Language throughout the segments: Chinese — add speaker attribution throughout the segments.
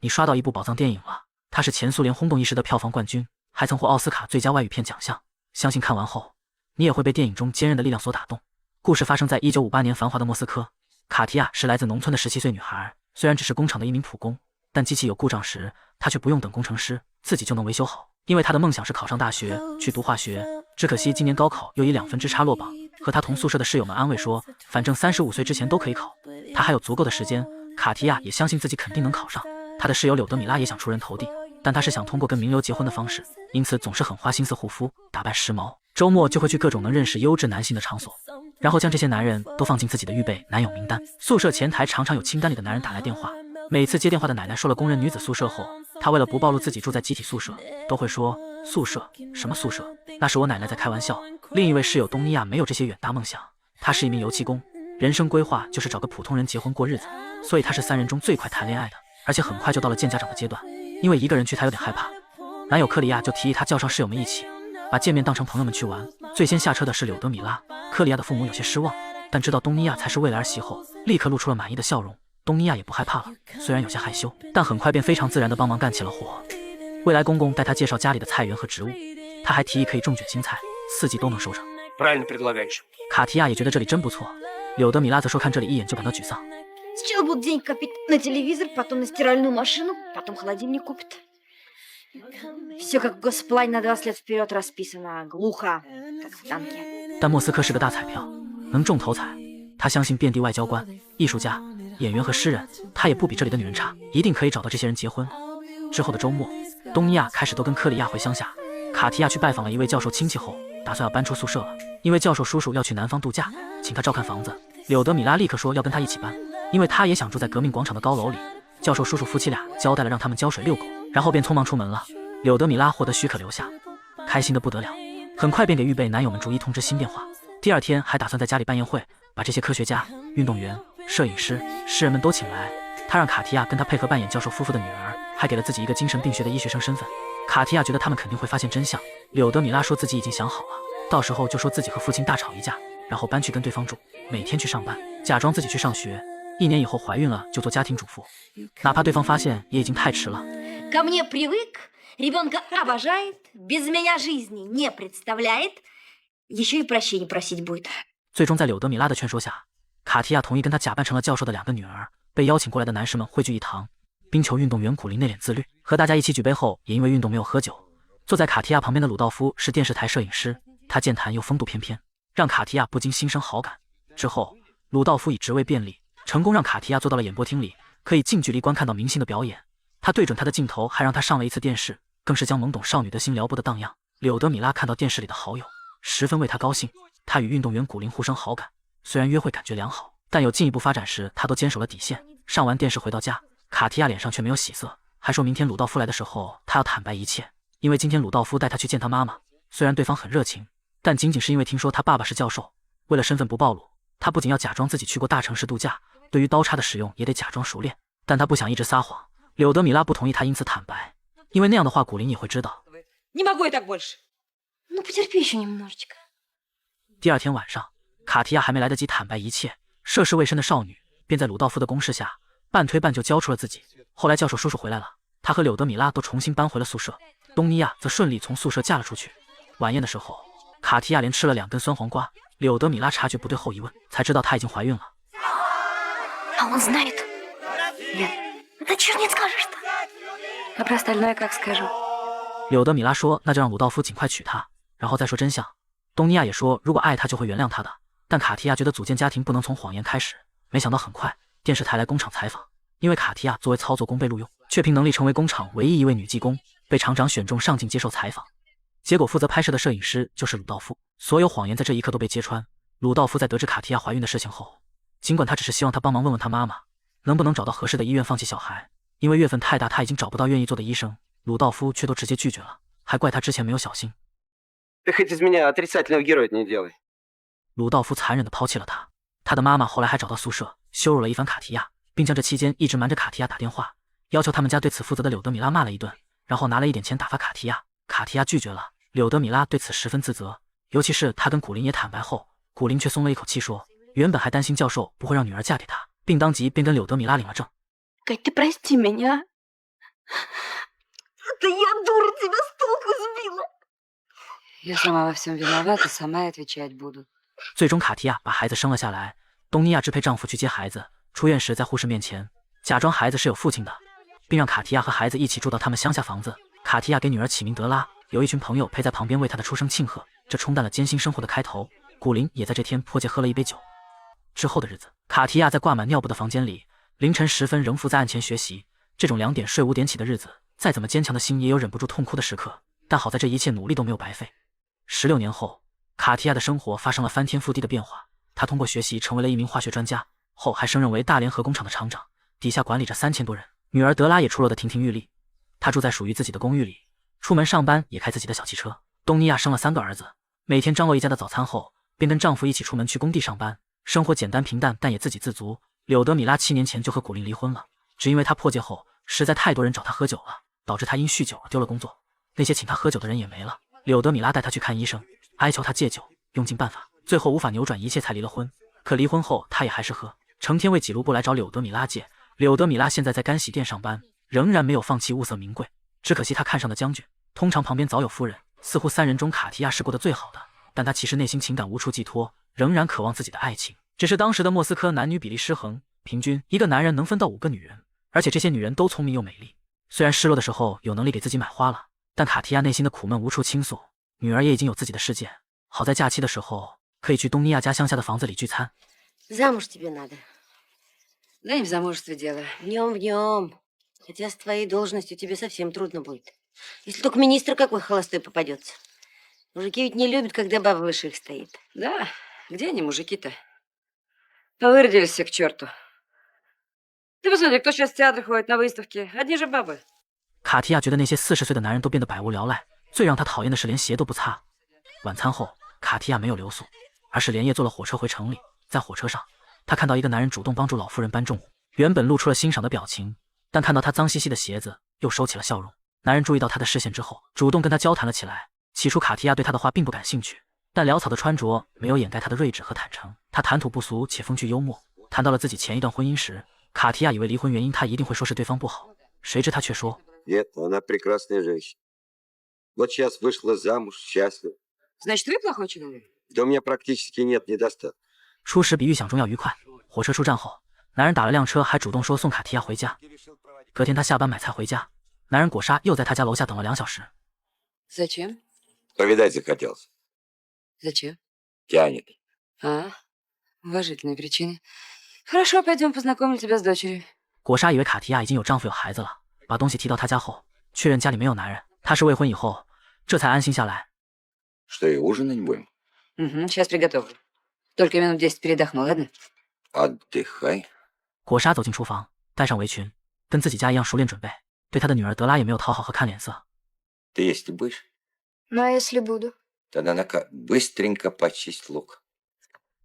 Speaker 1: 你刷到一部宝藏电影了，它是前苏联轰动一时的票房冠军，还曾获奥斯卡最佳外语片奖项。相信看完后，你也会被电影中坚韧的力量所打动。故事发生在1958年繁华的莫斯科。卡提亚是来自农村的17岁女孩，虽然只是工厂的一名普工，但机器有故障时，她却不用等工程师，自己就能维修好。因为她的梦想是考上大学，去读化学。只可惜今年高考又以2分之差落榜。和她同宿舍的室友们安慰说，反正35岁之前都可以考，她还有足够的时间。卡提亚也相信自己肯定能考上。她的室友柳德米拉也想出人头地，但她是想通过跟名流结婚的方式，因此总是很花心思护肤、打扮时髦。周末就会去各种能认识优质男性的场所，然后将这些男人都放进自己的预备男友名单。宿舍前台常常有清单里的男人打来电话，每次接电话的奶奶说了工人女子宿舍后，她为了不暴露自己住在集体宿舍，都会说宿舍什么宿舍，那是我奶奶在开玩笑。另一位室友东尼亚没有这些远大梦想，她是一名油漆工，人生规划就是找个普通人结婚过日子，所以她是3人中最快谈恋爱的，而且很快就到了见家长的阶段。因为一个人去她有点害怕，男友克里亚就提议她叫上室友们一起，把见面当成朋友们去玩。最先下车的是柳德米拉，克里亚的父母有些失望，但知道东尼亚才是未来儿媳后，立刻露出了满意的笑容。东尼亚也不害怕了，虽然有些害羞，但很快便非常自然地帮忙干起了活。未来公公带他介绍家里的菜园和植物，他还提议可以种卷心菜，4季都能收成。卡提亚也觉得这里真不错，柳德米拉则说看这里一眼就感到沮丧。
Speaker 2: Сначала будут денег копить на телевизор, потом на стиральную машину, потом холодильник купит. Все как в госплане на 20 лет вперед расписано, глухо, как в танке.
Speaker 1: 但莫斯科是个大彩票，能中头彩。他相信遍地外交官、艺术家、演员和诗人，他也不比这里的女人差，一定可以找到这些人结婚。之后的周末，东尼亚开始都跟克里亚回乡下。卡提亚去拜访了一位教授亲戚后，打算要搬出宿舍了，因为教授叔叔要去南方度假，请他照看房子。柳德米拉立刻说要跟他一起搬，因为他也想住在革命广场的高楼里。教授叔叔夫妻俩交代了让他们浇水遛狗，然后便匆忙出门了。柳德米拉获得许可留下，开心的不得了，很快便给预备男友们逐一通知新变化。第2天还打算在家里办宴会，把这些科学家、运动员、摄影师、诗人们都请来。他让卡提亚跟他配合扮演教授夫妇的女儿，还给了自己一个精神病学的医学生身份。卡提亚觉得他们肯定会发现真相。柳德米拉说自己已经想好了，到时候就说自己和父亲大吵一架，然后搬去跟对方住，每天去上班，假装自己去上学。1年以后怀孕了就做家庭主妇，哪怕对方发现也已经太迟了。
Speaker 2: Ко мне привык, ребенка обожает, без меня жизни не представляет, еще и прощения просить будет.
Speaker 1: 最终在柳德米拉的劝说下，卡提亚同意跟他假扮成了教授的2个女儿。被邀请过来的男士们汇聚一堂，冰球运动员古林内敛自律，和大家一起举杯后也因为运动没有喝酒。坐在卡提亚旁边的鲁道夫是电视台摄影师，他健谈又风度翩翩，让卡提亚不禁心生好感。之后鲁道夫以职位便利，成功让卡提亚坐到了演播厅里，可以近距离观看到明星的表演。他对准他的镜头还让他上了一次电视，更是将懵懂少女的心撩拨的荡漾。柳德米拉看到电视里的好友，十分为他高兴。他与运动员古林互生好感，虽然约会感觉良好，但有进一步发展时他都坚守了底线。上完电视回到家，卡提亚脸上却没有喜色，还说明天鲁道夫来的时候他要坦白一切，因为今天鲁道夫带他去见他妈妈。虽然对方很热情，但仅仅是因为听说他爸爸是教授，为了身份不暴露，他不仅要假装自己去过大城市度假，对于刀叉的使用也得假装熟练，但他不想一直撒谎。柳德米拉不同意他因此坦白，因为那样的话古林也会知道。
Speaker 2: Не могу я так больше. Ну, потерпи еще немножечко.
Speaker 1: 第2天晚上，卡提亚还没来得及坦白一切，涉世未深的少女便在鲁道夫的攻势下半推半就交出了自己。后来教授叔叔回来了，他和柳德米拉都重新搬回了宿舍，东尼亚则顺利从宿舍嫁了出去。晚宴的时候，卡提亚连吃了2根酸黄瓜，柳德米拉察觉不对后一问，才知道她已经怀孕了。
Speaker 2: А он знает. Лен, да чего не скажешь-то? А про остальное как скажу?
Speaker 1: 柳德米拉说那就让鲁道夫尽快娶她，然后再说真相。东尼亚也说如果爱她就会原谅她的，但卡提亚觉得组建家庭不能从谎言开始。没想到很快电视台来工厂采访，因为卡提亚作为操作工被录用，却凭能力成为工厂唯一一位女技工，被厂长选中上镜接受采访。结果负责拍摄的摄影师就是鲁道夫，所有谎言在这一刻都被揭穿。鲁道夫在得知卡提亚怀孕的事情后，尽管他只是希望她帮忙问问他妈妈能不能找到合适的医院放弃小孩，因为月份太大他已经找不到愿意做的医生，鲁道夫却都直接拒绝了，还怪他之前没有小心。鲁道夫残忍地抛弃了他。他的妈妈后来还找到宿舍羞辱了一番卡提亚，并将这期间一直瞒着卡提亚打电话，要求他们家对此负责的柳德米拉骂了一顿，然后拿了一点钱打发卡提亚。卡提亚拒绝了，柳德米拉对此十分自责，尤其是他跟古林也坦白后，古林却松了一口气说原本还担心教授不会让女儿嫁给他，并当即便跟柳德米拉领了证。
Speaker 2: Кать, ты прости меня. Да я, дура, тебя с толку сбила.
Speaker 3: Я сама во всем виновата, сама и отвечать буду。
Speaker 1: 最终，卡提亚把孩子生了下来。东尼亚支配丈夫去接孩子，出院时在护士面前假装孩子是有父亲的，并让卡提亚和孩子一起住到他们乡下房子。卡提亚给女儿起名德拉，有一群朋友陪在旁边为她的出生庆贺，这冲淡了艰辛生活的开头。古林也在这天迫切喝了一杯酒。之后的日子，卡提亚在挂满尿布的房间里，凌晨时分仍伏在案前学习。这种2点睡5点起的日子，再怎么坚强的心也有忍不住痛哭的时刻。但好在这一切努力都没有白费。16年后，卡提亚的生活发生了翻天覆地的变化。他通过学习成为了一名化学专家，后还升任为大联合工厂的厂长，底下管理着3000多人。女儿德拉也出落得亭亭玉立，她住在属于自己的公寓里，出门上班也开自己的小汽车。东尼亚生了3个儿子，每天张罗一家的早餐后，便跟丈夫一起出门去工地上班，生活简单平淡，但也自给自足。柳德米拉7年前就和古林离婚了，只因为他破戒后实在太多人找他喝酒了，导致他因酗酒而丢了工作，那些请他喝酒的人也没了。柳德米拉带他去看医生，哀求他戒酒，用尽办法，最后无法扭转一切才离了婚。可离婚后他也还是喝，成天为几卢布来找柳德米拉借。柳德米拉现在在干洗店上班，仍然没有放弃物色名贵，只可惜他看上的将军通常旁边早有夫人，似乎3人中卡提亚是过得最好的，但他其实内心情感无处寄托，仍然渴望自己的爱情。只是当时的莫斯科男女比例失衡，平均一个男人能分到5个女人，而且这些女人都聪明又美丽。虽然失落的时候有能力给自己买花了，但卡提亚内心的苦闷无处倾诉，女儿也已经有自己的世界。好在假期的时候可以去东尼亚家乡下的房子里聚餐。
Speaker 2: Замуж тебе надо.
Speaker 3: Да не в замужестве дело.
Speaker 2: В нем. Хотя с твоей должностью тебе совсем трудно будет. Если только министр какой холостой попадется. Мужики ведь не любят, когда баба выше их стоит.
Speaker 3: Да, где они, мужики-то? Повырядились все к черту. Ты посмотри, кто сейчас в театр ходит на выставки. Одни же бабы.
Speaker 1: 卡提亚觉得那些40岁的男人都变得百无聊赖，最让他讨厌的是连鞋都不擦。晚餐后，卡提亚没有留宿，而是连夜坐了火车回城里。在火车上，他看到一个男人主动帮助老妇人搬重物，原本露出了欣赏的表情，但看到他脏兮兮的鞋子，又收起了笑容。男人注意到他的视线之后，主动跟他交谈了起来。起初卡提亚对他的话并不感兴趣，但潦草的穿着没有掩盖他的睿智和坦诚。他谈吐不俗且风趣幽默，谈到了自己前一段婚姻时，卡提亚以为离婚原因他一定会说是对方不好，谁知他却说
Speaker 4: Нет, она прекрасная женщина. Вот сейчас вышла замуж, счастлива.
Speaker 3: Значит, вы плохой человек?
Speaker 4: Да у меня практически нет недостатка.
Speaker 1: 初时比预想中要愉快。火车出站后，男人打了辆车，还主动说送卡提亚回家。隔天他下班买菜回家，男人果沙又在他家楼下等了2小时。
Speaker 3: Зачем?
Speaker 4: Повидать захотелось.
Speaker 3: Зачем?
Speaker 4: Тянет.
Speaker 3: А, уважительные причины. Хорошо, пойдем познакомлю тебя с дочерью.
Speaker 1: 果沙以为卡提亚已经有丈夫有孩子了，把东西提到他家后，确认家里没有男人，他是未婚以后，这才安心下来。
Speaker 4: Что, и ужинать будем?
Speaker 3: Угу, сейчас приготовлю. Только минут 10 передохну, ладно?
Speaker 4: Отдыхай.
Speaker 1: 果沙走进厨房，戴上围裙，跟自己家一样熟练准备。对他的女儿德拉也没有讨好和看脸色。
Speaker 4: Ты есть не будешь?
Speaker 2: Ну, а если буду?
Speaker 4: Тогда быстренько почисть лук.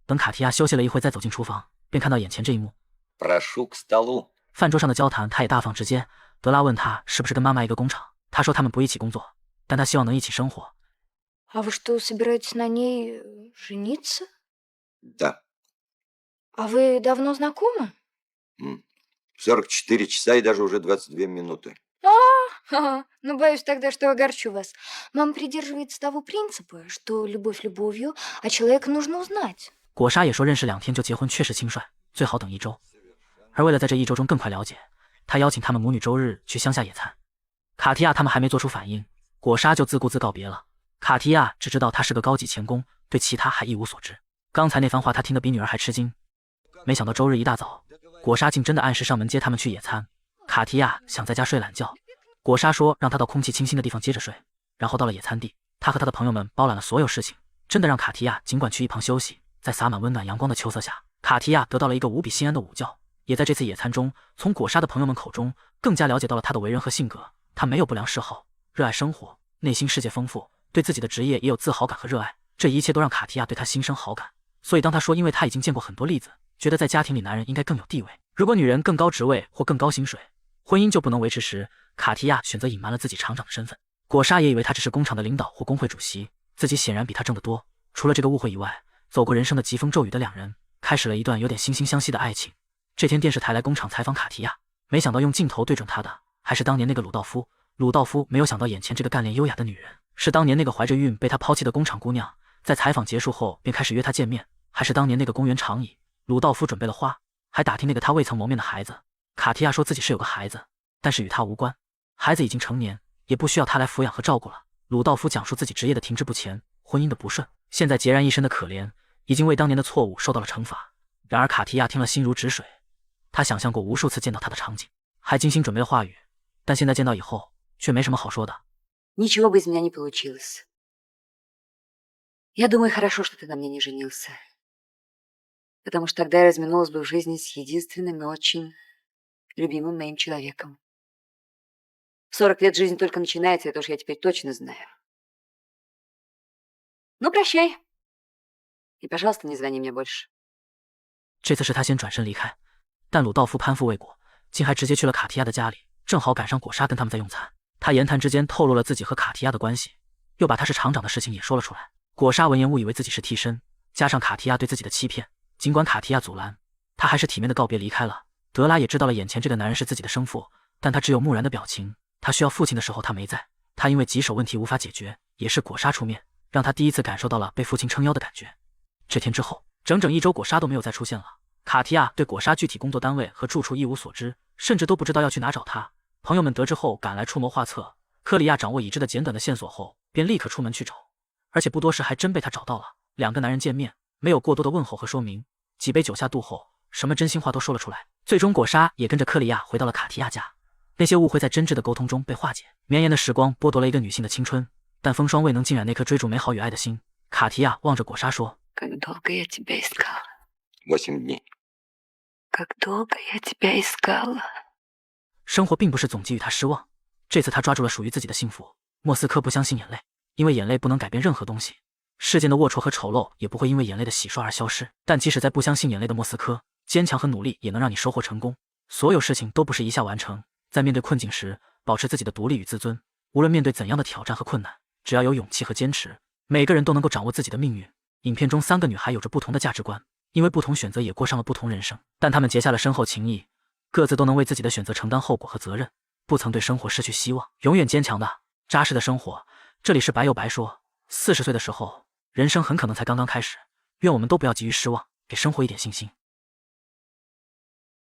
Speaker 1: 等卡提亚休息了一会，再走进厨房，便看到眼前这一幕。
Speaker 4: Прошу к столу.
Speaker 1: 饭桌上的交谈，他也大方直接。德拉问他是不是跟妈妈一个工厂，他说他们不一起工作，但他希望能一起生活。
Speaker 2: А вы что, собираетесь на ней жениться?
Speaker 4: Да.
Speaker 2: А вы давно знакомы?
Speaker 4: 44 часа и даже уже 22 минуты.
Speaker 2: Ага, ну, боюсь тогда, что огорчу вас. Мама придерживается того принципа, что любовь любовью, а человека нужно узнать.
Speaker 1: 果沙也说认识2天就结婚确实轻率，最好等1周。而为了在这1周中更快了解，他邀请他们母女周日去乡下野餐。卡提亚他们还没做出反应，果沙就自顾自告别了。卡提亚只知道他是个高级钳工，对其他还一无所知。刚才那番话他听得比女儿还吃惊。没想到周日一大早，果沙竟真的按时上门接他们去野餐。卡提亚想在家睡懒觉，果沙说让他到空气清新的地方接着睡。然后到了野餐地，他和他的朋友们包揽了所有事情，真的让卡提亚尽管去一旁休息。在洒满温暖阳光的秋色下，卡提亚得到了一个无比心安的午觉。也在这次野餐中，从果沙的朋友们口中更加了解到了他的为人和性格。他没有不良嗜好，热爱生活，内心世界丰富，对自己的职业也有自豪感和热爱。这一切都让卡提亚对他心生好感。所以当他说因为他已经见过很多例子，觉得在家庭里男人应该更有地位，如果女人更高职位或更高薪水，婚姻就不能维持时，卡提亚选择隐瞒了自己厂长的身份。果沙也以为他只是工厂的领导或工会主席，自己显然比他挣得多。除了这个误会以外，走过人生的疾风骤雨的2人开始了一段有点惺惺相惜的爱情。这天电视台来工厂采访卡提亚，没想到用镜头对准他的还还是当年那个鲁道夫？鲁道夫没有想到眼前这个干练优雅的女人，是当年那个怀着孕被他抛弃的工厂姑娘。在采访结束后便开始约她见面，还是当年那个公园长椅？鲁道夫准备了花，还打听那个他未曾谋面的孩子。卡提亚说自己是有个孩子，但是与他无关，孩子已经成年，也不需要他来抚养和照顾了。鲁道夫讲述自己职业的停滞不前，婚姻的不顺，现在孑然一身的可怜，已经为当年的错误受到了惩罚。然而卡提亚听了心如止水，他想象过无数次见到他的场景，还精心准备了话语，但现在见到以后却没什么好说的。
Speaker 3: Ничего бы из меня не получилось. Я думаю, хорошо, что ты на мне не женился. Потому что тогда я разминулась бы в жизни с единственным и очень любимым моим человеком. В 40 лет жизнь только начинается, это уж я теперь точно знаю. Ну, прощай. И, пожалуйста, не звони мне больше.
Speaker 1: 这次是他先转身离开，但鲁道夫攀附未果，竟还直接去了卡提亚的家里，正好赶上果莎跟他们在用餐。他言谈之间透露了自己和卡提亚的关系，又把他是厂长的事情也说了出来。果莎闻言误以为自己是替身，加上卡提亚对自己的欺骗，尽管卡提亚阻拦，他还是体面的告别离开了。德拉也知道了眼前这个男人是自己的生父，但他只有木然的表情。他需要父亲的时候他没在，他因为棘手问题无法解决，也是果莎出面，让他第一次感受到了被父亲撑腰的感觉。这天之后，整整1周果莎都没有再出现了。卡提亚对果莎具体工作单位和住处一无所知，甚至都不知道要去哪找他。朋友们得知后赶来出谋划策，科里亚掌握已知的简短的线索后，便立刻出门去找，而且不多时还真被他找到了。两个男人见面，没有过多的问候和说明，几杯酒下肚后，什么真心话都说了出来。最终果莎也跟着科里亚回到了卡提亚家，那些误会在真挚的沟通中被化解。绵延的时光剥夺了一个女性的青春，但风霜未能浸染那颗追逐美好与爱的心。卡提亚望着果莎说
Speaker 3: Как долго я тебя искала.
Speaker 4: 8 дней.
Speaker 3: Как долго я тебя искала.
Speaker 1: 生活并不是总给予他失望，这次他抓住了属于自己的幸福。莫斯科不相信眼泪，因为眼泪不能改变任何东西。世间的龌龊和丑陋也不会因为眼泪的洗刷而消失。但即使在不相信眼泪的莫斯科，坚强和努力也能让你收获成功。所有事情都不是一下完成，在面对困境时，保持自己的独立与自尊。无论面对怎样的挑战和困难，只要有勇气和坚持，每个人都能够掌握自己的命运。影片中3个女孩有着不同的价值观，因为不同选择也过上了不同人生，但她们结下了深厚情谊，各自都能为自己的选择承担后果和责任，不曾对生活失去希望，永远坚强的、扎实的生活。这里是白又白说，40岁的时候，人生很可能才刚刚开始，愿我们都不要急于失望，给生活一点信心。